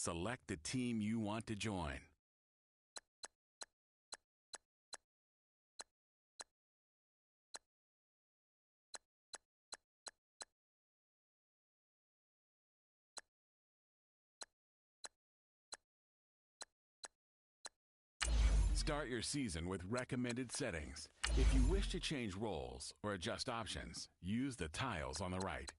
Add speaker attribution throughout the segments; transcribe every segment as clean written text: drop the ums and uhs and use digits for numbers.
Speaker 1: select the team you want to join. Start your season with recommended settings. If you wish to change roles or adjust options, use the tiles on the right.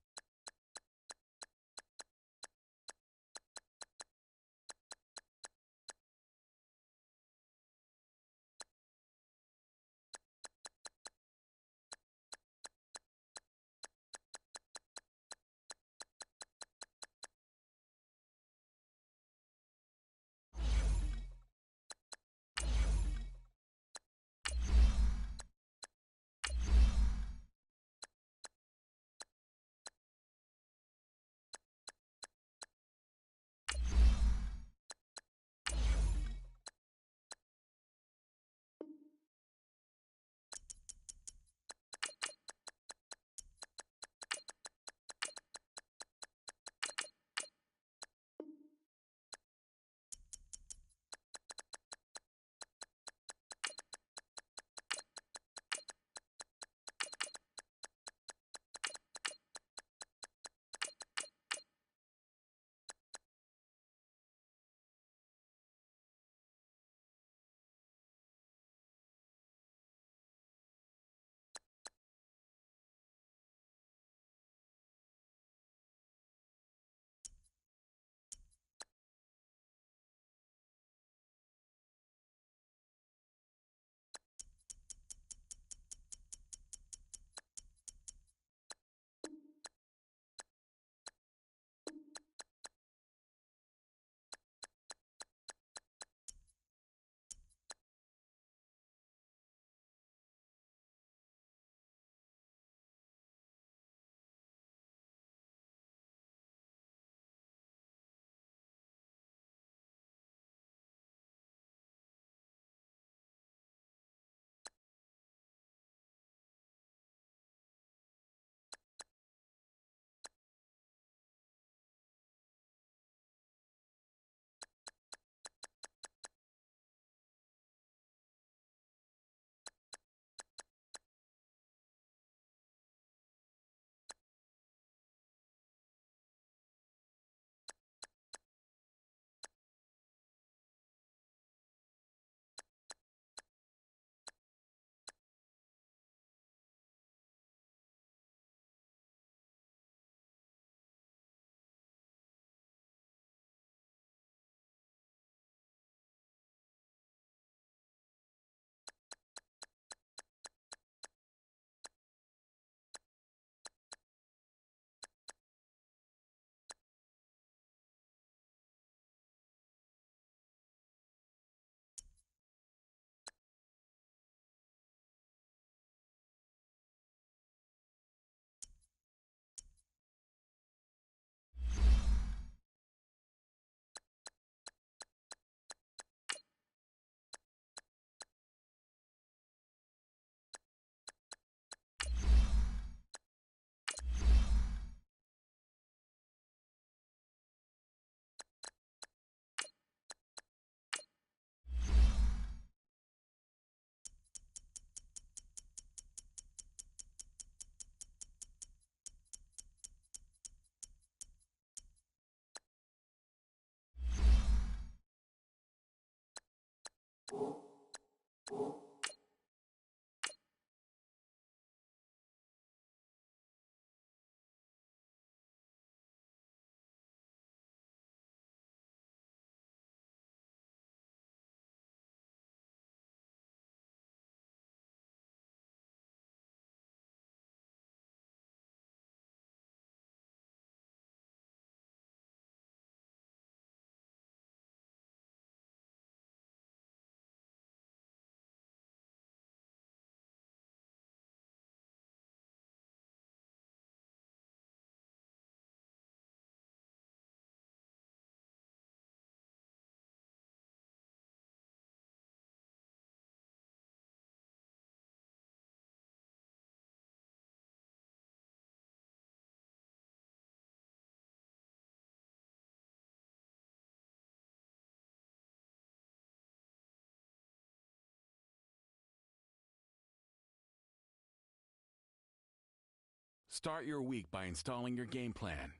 Speaker 1: Start your week by installing your game plan.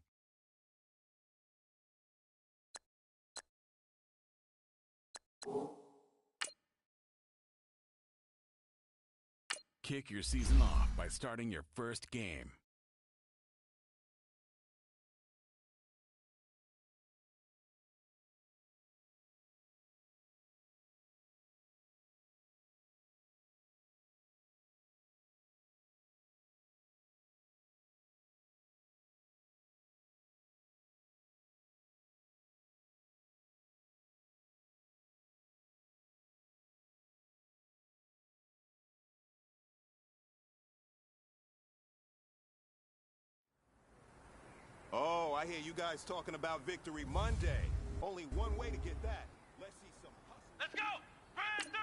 Speaker 1: Kick your season off by starting your first game.
Speaker 2: Oh, I hear you guys talking about Victory Monday. Only one way to get that. Let's see some hustle.
Speaker 3: Let's go! Brand 38!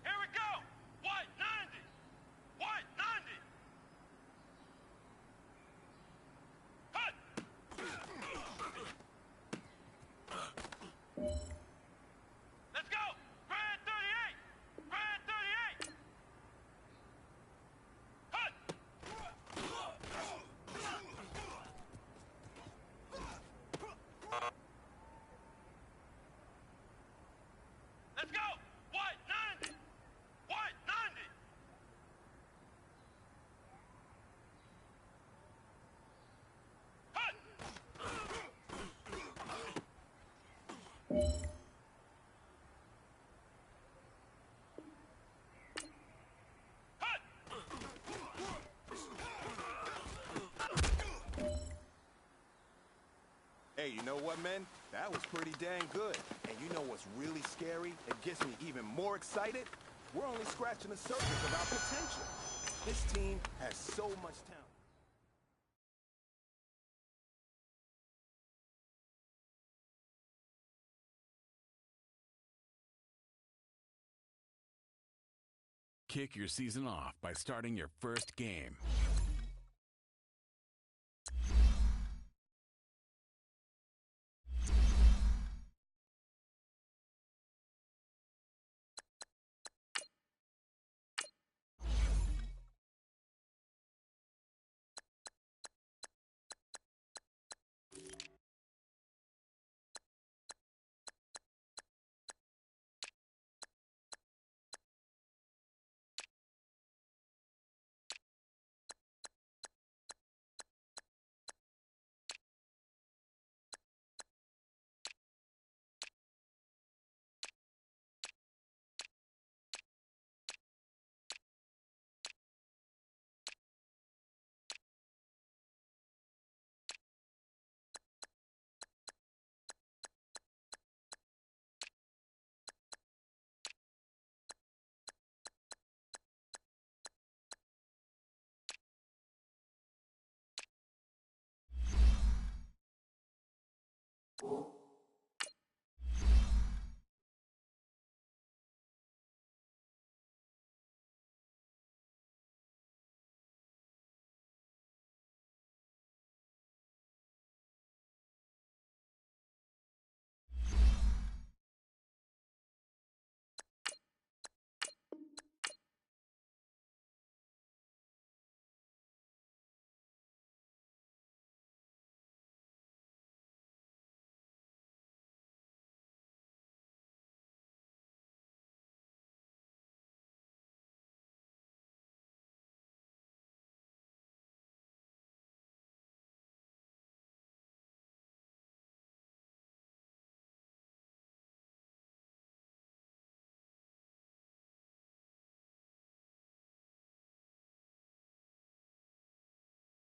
Speaker 3: Here we go! White 90! White 90! Hut! Let's go! Brand 38! Brand 38! Hut! Let's go! White 90! White 90! Hut! Hut!
Speaker 2: Hey, you know what, men? That was pretty dang good. And you know what's really scary? It gets me even more excited? We're only scratching the surface of our potential. This team has so much talent.
Speaker 1: Kick your season off by starting your first game.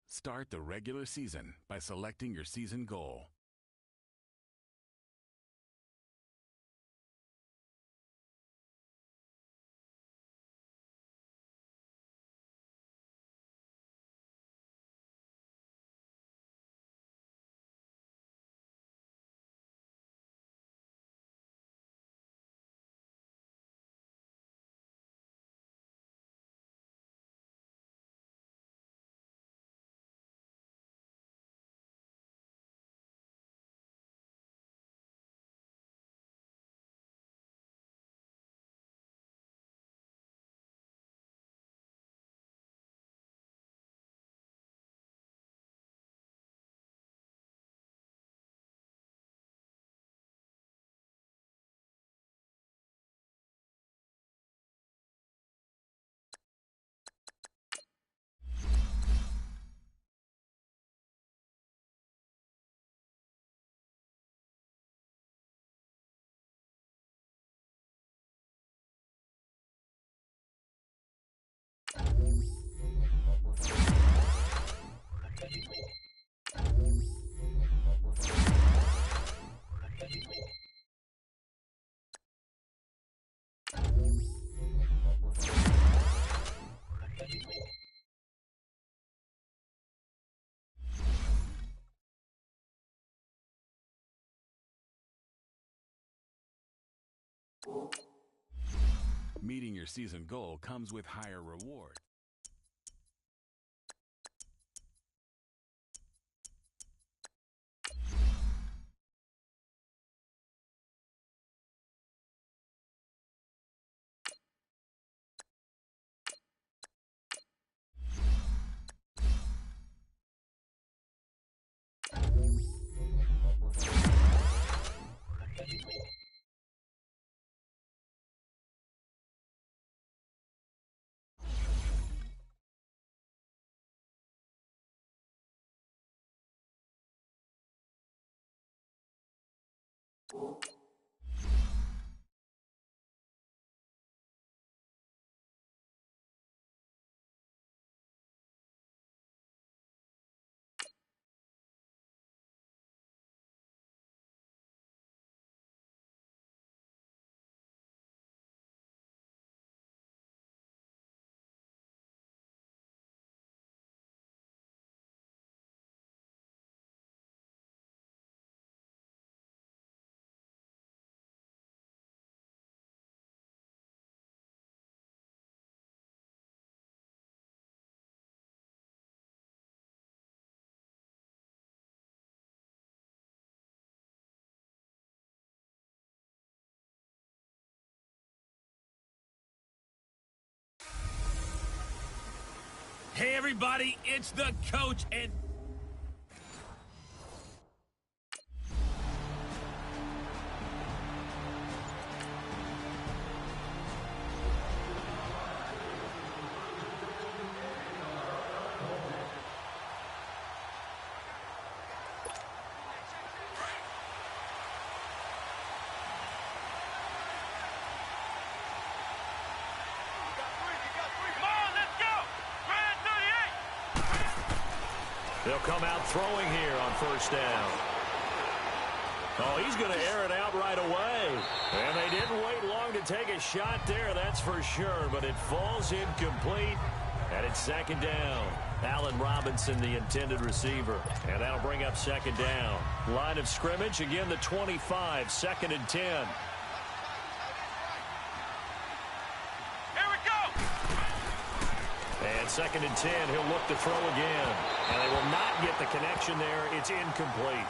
Speaker 1: Start the regular season by selecting your season goal. Meeting your season goal comes with higher reward.
Speaker 4: Hey, everybody, it's the coach, and...
Speaker 5: They'll come out throwing here on first down. Oh, he's going to air it out right away. And they didn't wait long to take a shot there, that's for sure. But it falls incomplete, and it's second down. Allen Robinson, the intended receiver. And that'll bring up second down. Line of scrimmage, again the 25, 2nd and 10. And 2nd and 10, he'll look to throw again. And they will not get the connection there. It's incomplete.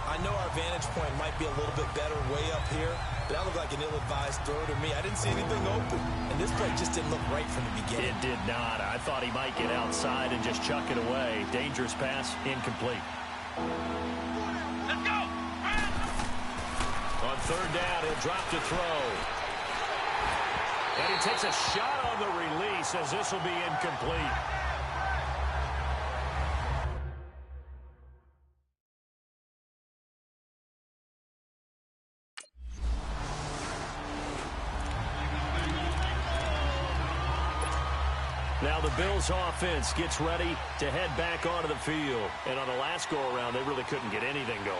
Speaker 6: I know our vantage point might be a little bit better way up here, but that looked like an ill-advised throw to me. I didn't see anything open, and this play just didn't look right from the beginning.
Speaker 5: It did not. I thought he might get outside and just chuck it away. Dangerous pass, incomplete.
Speaker 3: Let's go!
Speaker 5: On third down, he'll drop to throw. And he takes a shot on the release as this will be incomplete. Now the Bills offense gets ready to head back onto the field. And on the last go-around, they really couldn't get anything going.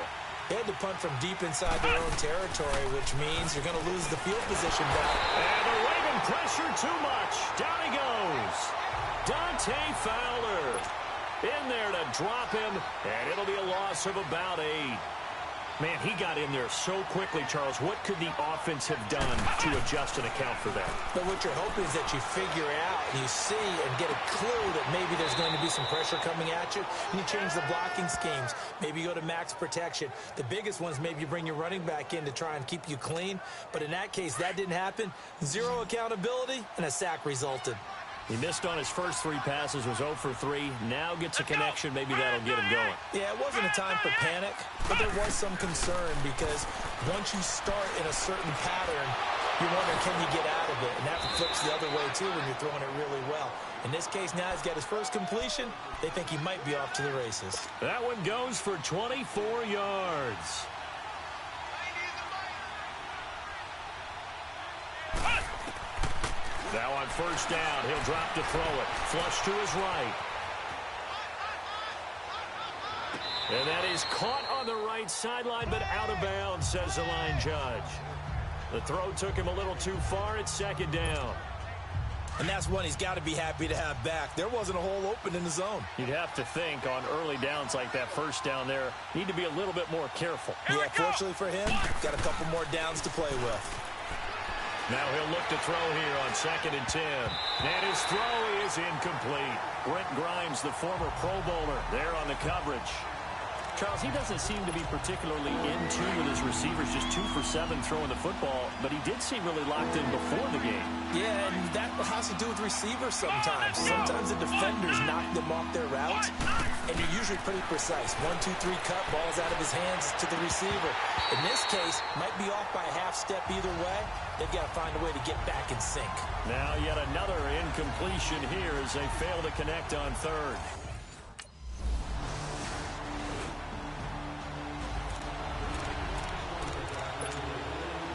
Speaker 6: They had to punt from deep inside their own territory, which means you're going to lose the field position back.
Speaker 5: And the Raven pressure too much. Down he goes. Dante Fowler in there to drop him, and it'll be a loss of about 8. Man, he got in there so quickly, Charles. What could the offense have done to adjust and account for that?
Speaker 6: But what you're hoping is that you figure out, you see, and get a clue that maybe there's going to be some pressure coming at you, and you change the blocking schemes. Maybe you go to max protection. The biggest ones, maybe you bring your running back in to try and keep you clean. But in that case, that didn't happen. 0 accountability, and a sack resulted.
Speaker 5: He missed on his first 3 passes, was 0 for 3. Now gets a connection. Maybe that'll get him going.
Speaker 6: Yeah, it wasn't a time for panic, but there was some concern because once you start in a certain pattern, you wonder, can you get out of it? And that flips the other way, too, when you're throwing it really well. In this case, now he's got his first completion. They think he might be off to the races.
Speaker 5: That one goes for 24 yards. Now on first down, he'll drop to throw it. Flush to his right. And that is caught on the right sideline, but out of bounds, says the line judge. The throw took him a little too far. It's second down.
Speaker 6: And that's one he's got to be happy to have back. There wasn't a hole open in the zone.
Speaker 5: You'd have to think on early downs like that first down there, need to be a little bit more careful.
Speaker 6: Yeah, fortunately for him, got a couple more downs to play with.
Speaker 5: Now he'll look to throw here on 2nd and 10. And his throw is incomplete. Brent Grimes, the former Pro Bowler, there on the coverage.
Speaker 7: Charles, he doesn't seem to be particularly in tune with his receivers, just 2 for 7 throwing the football, but he did seem really locked in before the game.
Speaker 6: Yeah, and that has to do with receivers sometimes. Sometimes the defenders knock them off their route, and you're usually pretty precise. 1, 2, 3 cut, ball's out of his hands to the receiver. In this case, might be off by a half step either way. They've got to find a way to get back in sync.
Speaker 5: Now yet another incompletion here as they fail to connect on 3rd.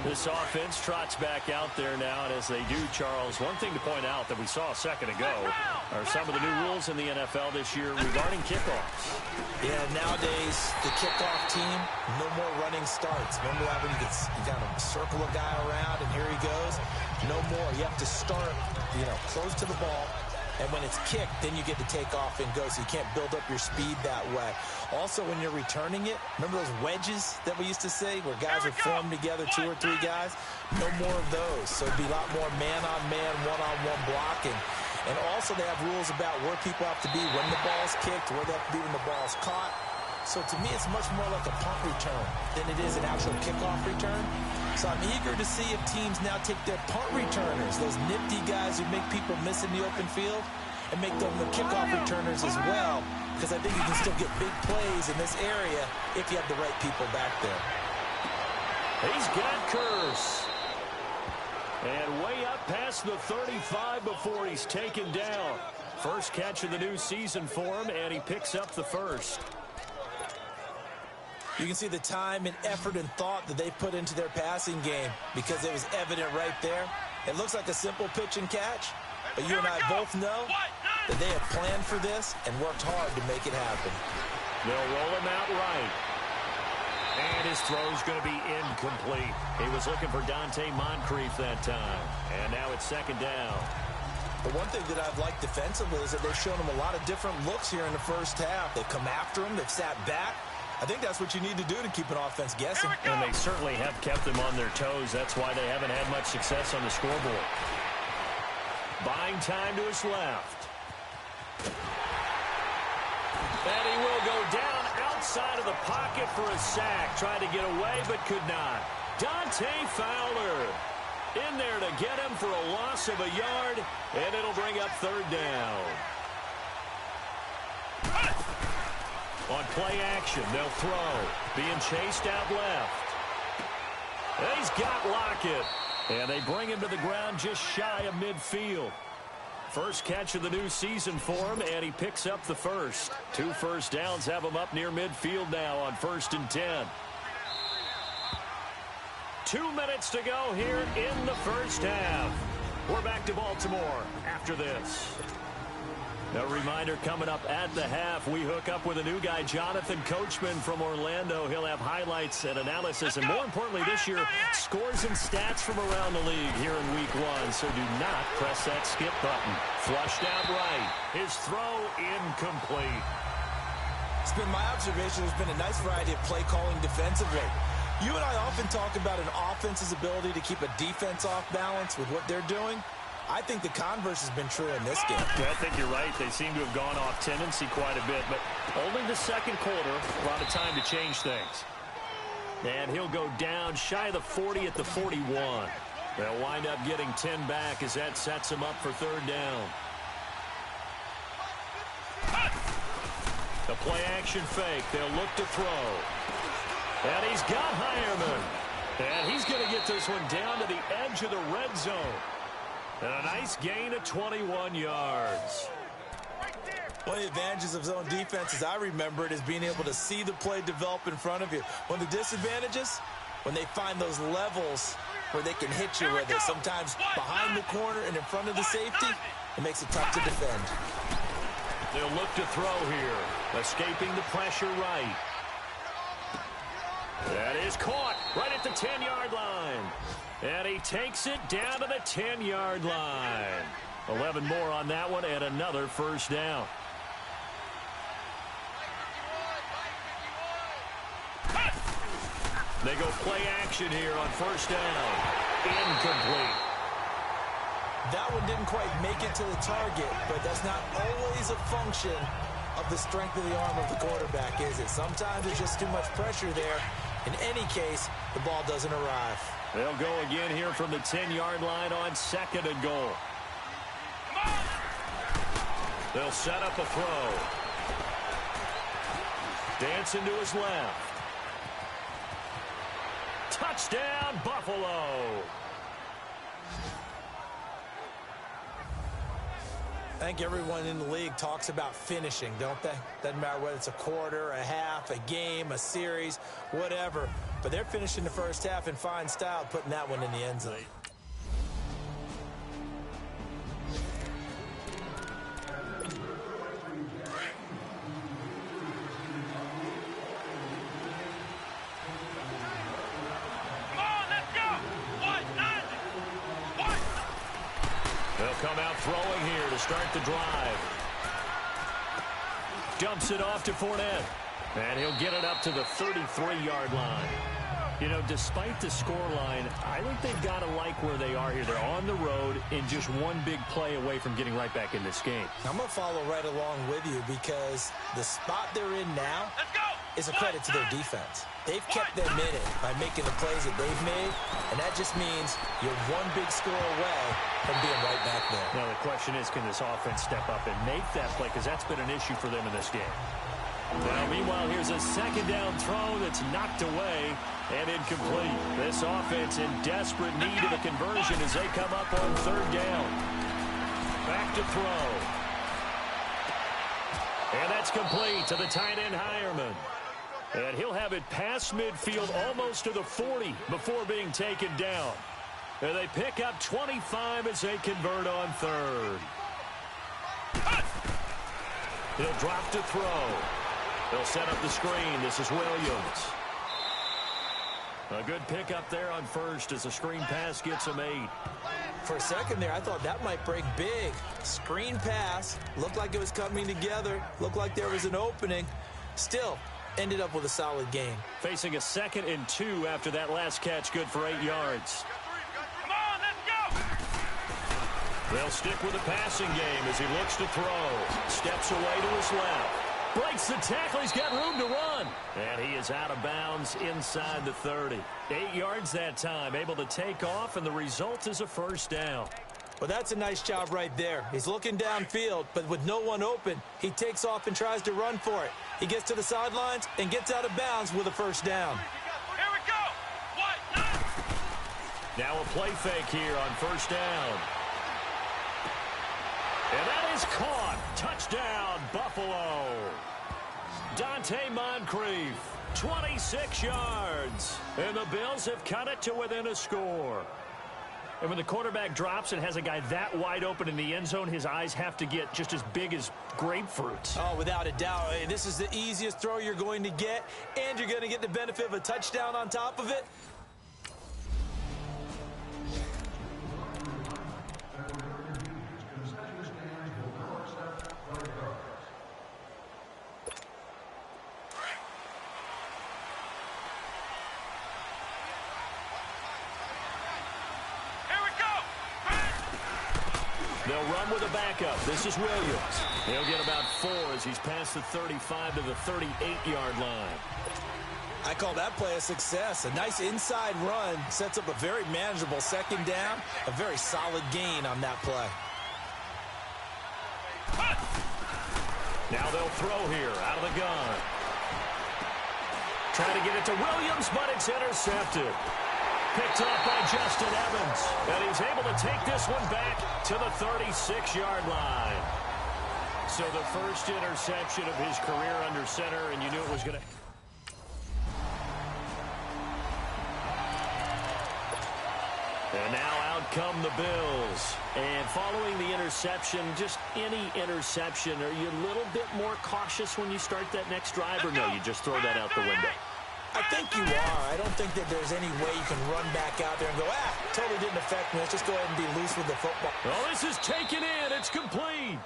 Speaker 5: This offense trots back out there now, and as they do, Charles, one thing to point out that we saw a second ago are some of the new rules in the NFL this year regarding kickoffs.
Speaker 6: Yeah, nowadays, the kickoff team, no more running starts. Remember that when you got to circle a guy around, and here he goes? No more. You have to start, close to the ball. And when it's kicked, then you get to take off and go, so you can't build up your speed that way. Also, when you're returning it, remember those wedges that we used to say where guys would form together, 2 or 3 guys? No more of those. So it'd be a lot more man-on-man, one-on-one blocking. And also they have rules about where people have to be when the ball's kicked, where they have to be when the ball's caught. So to me, it's much more like a punt return than it is an actual kickoff return. So I'm eager to see if teams now take their punt returners, those nifty guys who make people miss in the open field, and make them the kickoff returners as well, because I think you can still get big plays in this area if you have the right people back there.
Speaker 5: He's got Curse. And way up past the 35 before he's taken down. First catch of the new season for him, and he picks up the first.
Speaker 6: You can see the time and effort and thought that they put into their passing game because it was evident right there. It looks like a simple pitch and catch, but you and I both know that they have planned for this and worked hard to make it happen.
Speaker 5: They'll roll him out right. And his throw's going to be incomplete. He was looking for Dante Moncrief that time. And now it's 2nd down.
Speaker 6: The one thing that I've liked defensively is that they've shown him a lot of different looks here in the first half. They've come after him. They've sat back. I think that's what you need to do to keep an offense guessing.
Speaker 5: And they certainly have kept them on their toes. That's why they haven't had much success on the scoreboard. Buying time to his left. And he will go down outside of the pocket for a sack. Tried to get away, but could not. Dante Fowler in there to get him for a loss of a yard, and it'll bring up 3rd down. On play action, they'll throw. Being chased out left. And he's got Lockett. And they bring him to the ground just shy of midfield. First catch of the new season for him, and he picks up the first. 2 first downs have him up near midfield now on 1st and 10. 2 minutes to go here in the first half. We're back to Baltimore after this. A reminder, coming up at the half, we hook up with a new guy, Jonathan Coachman from Orlando. He'll have highlights and analysis, and more importantly this year, scores and stats from around the league here in Week 1. So do not press that skip button. Flushed out right. His throw incomplete.
Speaker 6: It's been my observation there's been a nice variety of play calling defensively. You and I often talk about an offense's ability to keep a defense off balance with what they're doing. I think the converse has been true in this game.
Speaker 5: Yeah, I think you're right. They seem to have gone off tendency quite a bit, but only the second quarter, a lot of time to change things. And he'll go down shy of the 40 at the 41. They'll wind up getting 10 back as that sets him up for 3rd down. The play action fake. They'll look to throw. And he's got Hireman. And he's going to get this one down to the edge of the red zone. And a nice gain of 21 yards.
Speaker 6: One of the advantages of zone defense, as I remember it, is being able to see the play develop in front of you. One of the disadvantages, when they find those levels where they can hit you with it, sometimes behind the corner and in front of the safety, it makes it tough to defend.
Speaker 5: They'll look to throw here, escaping the pressure right. That is caught right at the 10-yard line. And he takes it down to the 10-yard line. 11 more on that one and another first down. They go play action here on 1st down. Incomplete.
Speaker 6: That one didn't quite make it to the target, but that's not always a function of the strength of the arm of the quarterback, is it? Sometimes there's just too much pressure there. In any case, the ball doesn't arrive.
Speaker 5: They'll go again here from the 10-yard line on 2nd and goal. They'll set up a throw. Dancing to his left. Touchdown, Buffalo.
Speaker 6: I think everyone in the league talks about finishing, don't they? Doesn't matter whether it's a quarter, a half, a game, a series, whatever. But they're finishing the first half in fine style, putting that one in the end zone.
Speaker 5: Come out throwing here to start the drive. Dumps it off to Fournette. And he'll get it up to the 33-yard line. You know, despite the scoreline, I think they've got to like where they are here. They're on the road and just one big play away from getting right back in this game.
Speaker 6: I'm going to follow right along with you because the spot they're in now is a credit to their defense. They've kept them in it by making the plays that they've made, and that just means you're one big score away from being right back there.
Speaker 5: Now, the question is, can this offense step up and make that play? Because that's been an issue for them in this game. Now, meanwhile, here's a second down throw that's knocked away and incomplete. This offense in desperate need of a conversion as they come up on 3rd down. Back to throw. And that's complete to the tight end, Hireman. And he'll have it past midfield almost to the 40 before being taken down. And they pick up 25 as they convert on 3rd. He'll drop to throw. They'll set up the screen. This is Williams. A good pickup there on 1st as the screen pass gets him 8.
Speaker 6: For a second there, I thought that might break big. Screen pass. Looked like it was coming together. Looked like there was an opening. Still, ended up with a solid game.
Speaker 5: Facing a 2nd and 2 after that last catch, good for 8 yards.
Speaker 3: Come on, let's go!
Speaker 5: They'll stick with the passing game as he looks to throw. Steps away to his left. Breaks the tackle. He's got room to run. And he is out of bounds inside the 30. 8 yards that time. Able to take off, and the result is a 1st down.
Speaker 6: Well, that's a nice job right there. He's looking downfield, but with no one open, he takes off and tries to run for it. He gets to the sidelines and gets out of bounds with a 1st down.
Speaker 3: Here we go! What?
Speaker 5: Now a play fake here on 1st down. And that is caught. Touchdown, Buffalo. Dante Moncrief, 26 yards. And the Bills have cut it to within a score. And when the quarterback drops and has a guy that wide open in the end zone, his eyes have to get just as big as grapefruits.
Speaker 6: Oh, without a doubt. This is the easiest throw you're going to get, and you're going to get the benefit of a touchdown on top of it.
Speaker 5: They'll run with a backup. This is Williams. He'll get about 4 as he's past the 35 to the 38-yard line.
Speaker 6: I call that play a success. A nice inside run sets up a very manageable 2nd down. A very solid gain on that play.
Speaker 5: Now they'll throw here out of the gun. Trying to get it to Williams, but it's intercepted. Picked off by Justin Evans. And he's able to take this one back to the 36-yard line. So the first interception of his career under center, and you knew it was going to... And now out come the Bills. And following the interception, just any interception, are you a little bit more cautious when you start that next drive, or no, you just throw that out the window?
Speaker 6: I think you are. I don't think that there's any way you can run back out there and go, totally didn't affect me. Let's just go ahead and be loose with the football.
Speaker 5: Well, this is taken in. It's complete.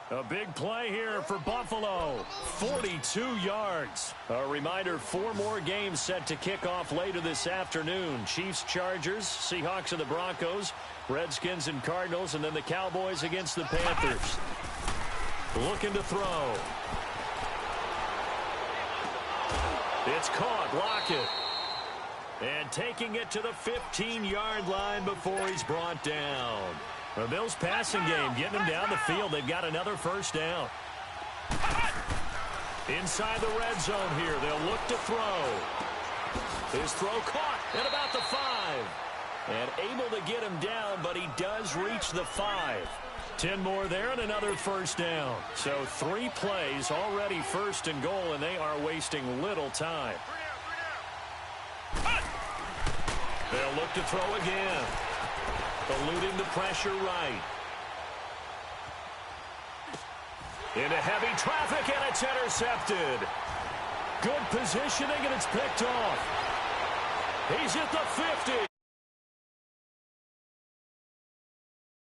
Speaker 5: A big play here for Buffalo. 42 yards. A reminder, 4 more games set to kick off later this afternoon. Chiefs, Chargers, Seahawks and the Broncos, Redskins and Cardinals, and then the Cowboys against the Panthers. Looking to throw. It's caught. Lockett. And taking it to the 15-yard line before he's brought down. The Bills passing game, getting him down the field. They've got another first down. Inside the red zone here. They'll look to throw. His throw caught at about the 5. And able to get him down, but he does reach the 5. 10 more there and another first down. So 3 plays already first and goal, and they are wasting little time. They'll look to throw again. Eluding the pressure right. Into heavy traffic, and it's intercepted. Good positioning, and it's picked off. He's at the 50.